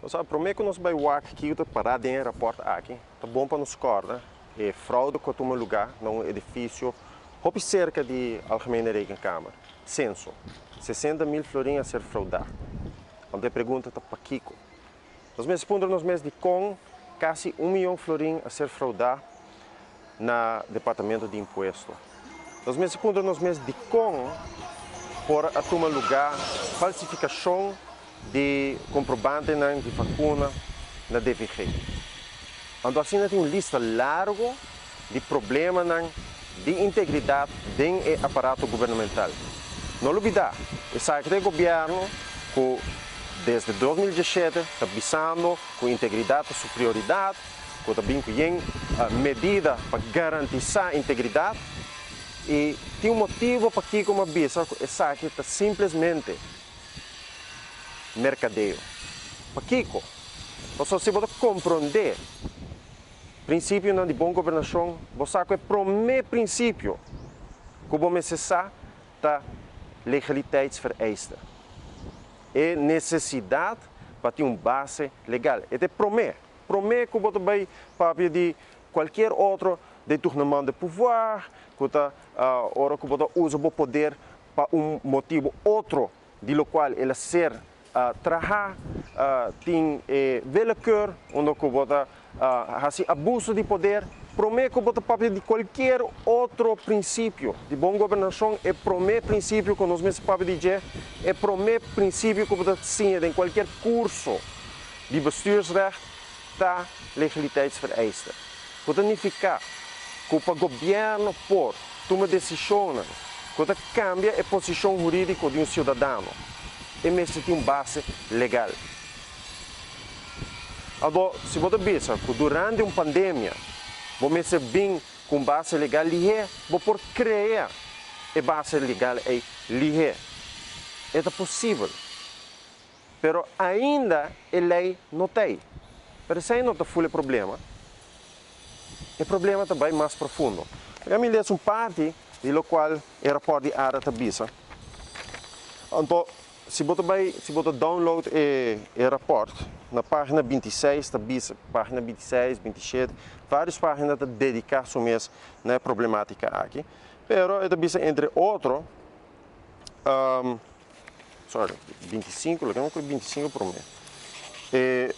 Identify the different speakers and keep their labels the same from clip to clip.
Speaker 1: O problema que nós vamos aqui é parar dentro do aeroporto aqui. Tá bom para nos corda. É fraude que toma lugar num edifício roupa cerca de Algemene Rekencâmara. Censo. 60 mil florins a ser fraudado. Então a pergunta está para Kiko. Nós respondemos nos meses de com quase 1 milhão de florins a ser fraudado no departamento de imposto. Nós respondemos nos meses de com por a tomar lugar falsificação de comprovante de vacuna na DVG. Então assim tem uma lista larga de problemas de integridade dentro do aparato governamental. Não olvidar, o Secretaria de Governo que desde 2017 está visando com integridade e superioridade, que também tem medida para garantir a integridade e tem um motivo para que como avisa, o Secretaria está simplesmente mercadeio. Para Kiko, você pode compreender o princípio de boa governação, você é o primeiro princípio que você necessita da legaliteitsvereisten. É necessidade para ter uma base legal. É prometer que você vai para de qualquer outro deturnement de pouvoir, que você usa o poder para um motivo outro, de qual ele ser trabalhar, tem willekeur, onde você abuso de poder. Prometo que você pode de qualquer outro princípio de boa governação, é o primeiro princípio que nós mesmos podemos dizer, é o primeiro princípio que você ensina em qualquer curso de bestuursrecht da legaliteitsvereisten. Wat significa que o governo pode tomar decisões que cambia a posição jurídica de um cidadão e mesmo tem uma base legal. Agora, se você pensa que durante uma pandemia você vem com base legal, você pode criar a base legal é possível. Mas ainda a lei não tem. Mas isso não é o problema. O problema também é mais profundo. Eu me leio uma parte do qual o aeroporto de Ara está visa. Então, se você download o aeroporto, na página 26, está visa, página 26, 27, várias páginas dedicadas à problemática aqui. Pero está visa entre outros, 25, eu não 25 por mês.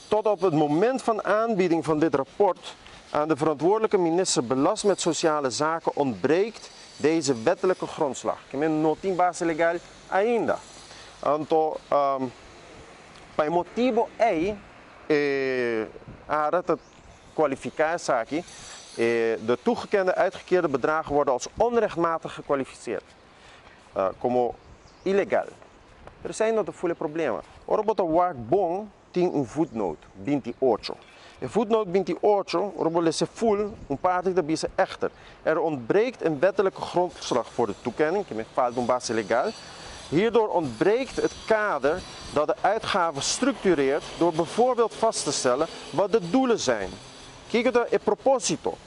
Speaker 1: Tot op het moment van aanbieding van dit rapport aan de verantwoordelijke minister belast met sociale zaken ontbreekt deze wettelijke grondslag. Que men não tem base legal ainda. Então, para motivo a kwalificatie essa aqui, de toegekende uitgekeerde bedragen worden als onrechtmatig gekwalificeerd, como ilegal. Er zijn nog veel problemen. Ora o bom tem voetnoot 28. De voetnoot 28, ora full, parte da bisa echter. Er ontbreekt een wettelijke grondslag voor de toekenning, que me fala base legal. Hierdoor ontbreekt het kader dat de uitgaven structureert door bijvoorbeeld vast te stellen wat de doelen zijn. Kijk naar het proposito,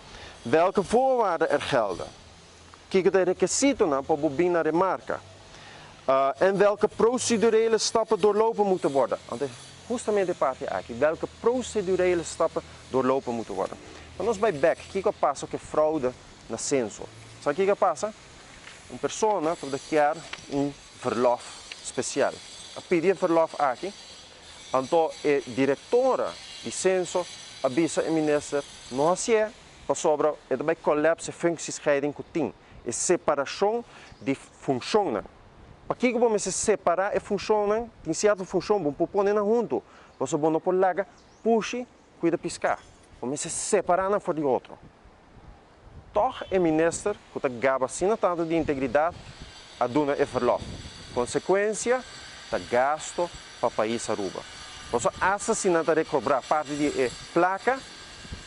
Speaker 1: welke voorwaarden er gelden. Kijk naar de requisito naar bobina remarca. En welke procedurele stappen doorlopen moeten worden. Justamente parte aqui, welke procedurele stappen doorlopen moeten worden. Maar nós bij back, kijk op passo que fraude na censo. Sabe o que passa? Uma pessoa pode querer verlof special. A pedir verlof aqui, então a diretora de censo avisa o ministro, não é para sobre é também colapso de functiescheiding que tem, é separação de funções. Para que vamos separar a função, tem certa função, vamos pôr junto, você não pode largar, puxe, cuida piscar, vamos separar uma de outra. Toch o ministro que gaba assim tanto de integridade a dona é verlof. Consequência, está gasto para o país Aruba. Você assassina a recobrar parte de placa,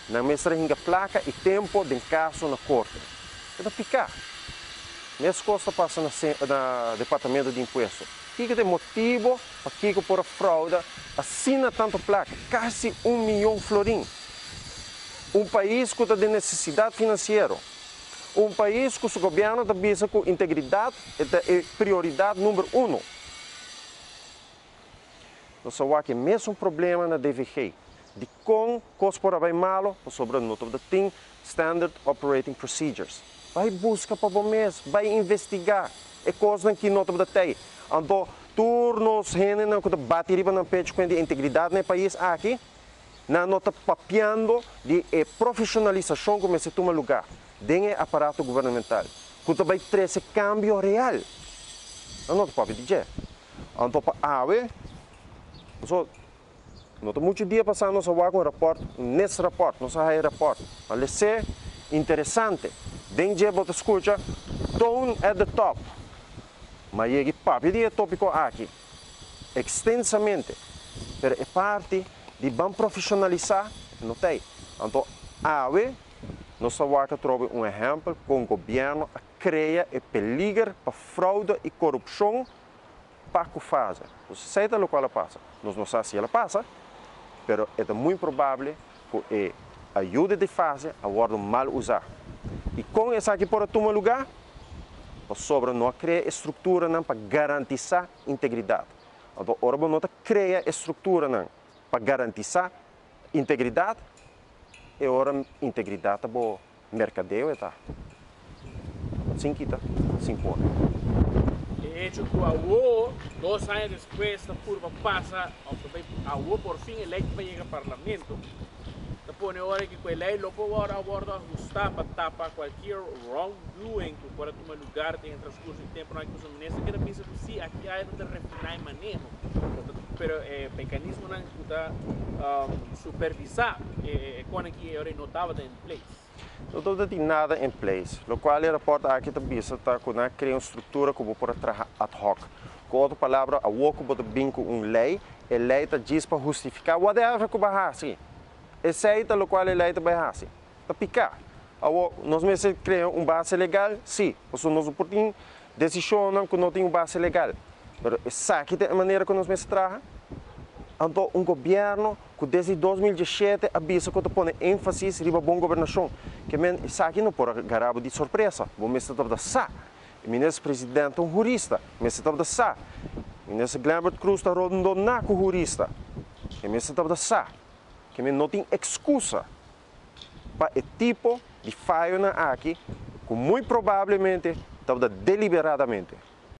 Speaker 1: na mestra hinga placa e tempo de caso na corte. É picar. Nessa coisa passa no departamento de imposto. O que é o motivo para que por a fraude assina tanto placa? Quase 1 milhão de florins. Um país que tem necessidade financeira. Um país que o governo está visa com integridade é prioridade número 1. nós só que mesmo problema na DVG, de com cospora vai malo, sobre o noto de tem Standard Operating Procedures. Vai buscar para o mês, vai investigar, é coisa que nota de tem. Então, turnos, gente, não que bate riba na pecho com a integridade no país aqui, na nota papiando de profissionalização como se toma lugar, dentro do aparato governamental, que vai trazer esse cambio real. Não nota para dizer. Então, para a não tem muito dia passando nós com um rapport, nesse rapport, nós aí rapport, mas é interessante, dentro de escuta, tone at the top, mas é que papi de tópico aqui, extensamente, pero é parte de bem profissionalizar, não tem. Então, nós que trouxe um exemplo com o governo a criar e perigo para fraude e corrupção para que faça. Você sabe o que ela passa, nós não sabemos se ela passa, mas é muito provável que a ajuda de fase a ser mal usada. E com isso aqui por tomar lugar, sobre não criar estrutura para garantizar integridade. Então, ora não cria estrutura para garantizar integridade, e ora integridade é o mercadeio está. Sim quita, sim põe.
Speaker 2: Hecho que a UO, 2 anos depois, a curva passa, a UO por fim eleito para chegar ao parlamento. Depois, na hora que a lei logo aborda ajustar para tapar qualquer wrongdoing que pode tomar lugar em transcurso de tempo na Comissão Ministra, que pensa que sim, aqui há de refinar e manejo. Mas o mecanismo não está supervisar quando que agora não estava em place.
Speaker 1: Não tem nada em place, o qual o rapporto aqui também está criando uma estrutura como por trabalhar ad hoc. Com outra palavra, a UOC pode vir com uma lei, e a lei está diz para justificar whatever que vai fazer. Aceita o qual a lei vai fazer. Está picar. Nós mesmos criamos uma base legal, sim, porque nós podemos decisão que não tem uma base legal. Mas essa aqui é a maneira que nós mesmos trabalhamos. Então, um governo que desde 2017 avisa que põe ênfase na boa governação, que isso aqui não pode garabo de surpresa. Vamos estar da SA. O ministro-presidente é um jurista, mas está da SA. O ministro Glambert Cruz está rodando na com jurista, que está da SA. Que não tem excusa para o tipo de falha aqui, que muito provavelmente está deliberadamente.